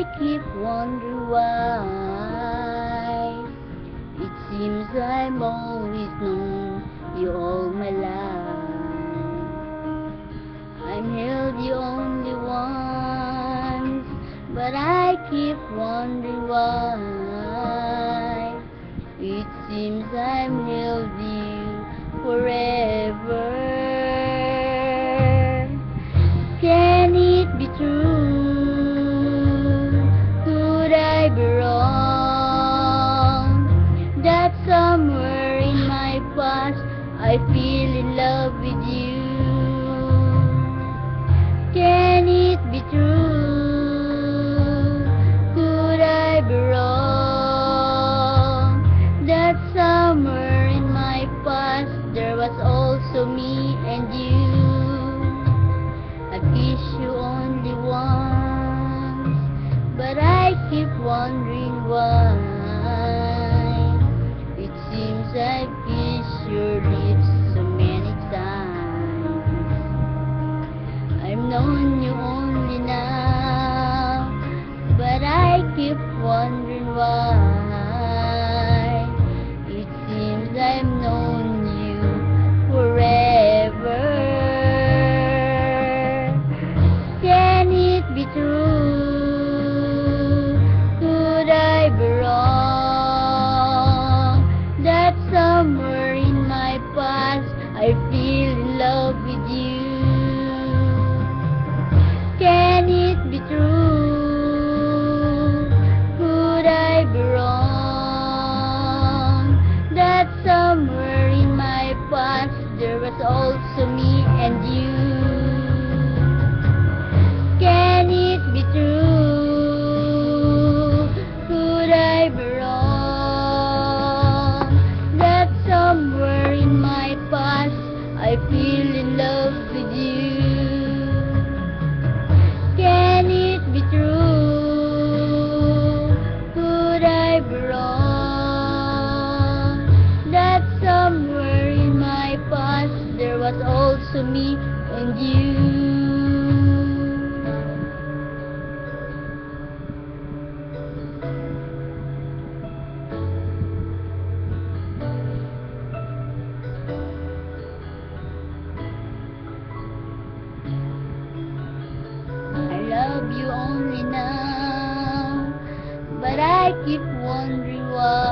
I keep wondering why. It seems I've always known you all my life. I'm held the only ones, but I keep wondering why. It seems I'm held you forever. Can it be true? Could I be wrong? That somewhere in my past I feel in love with you. Can it be true? Could I be wrong? That somewhere in my past there was also me and you. I kiss you only once, but I keep wondering why. It seems I've kissed your lips so many times. I've known you only now, but I keep wondering why. It seems I've known you forever. Can it be true? Could I be wrong? That somewhere in my past I feel in love with you. Can it be true? Could I be wrong? That somewhere in my past there was also me and you. Can it be true? Could I be wrong? That somewhere in my past I feel in love with you. Can it be true? Could I be wrong? That somewhere in my past there was also me and you. I love you only now, but I keep wondering why.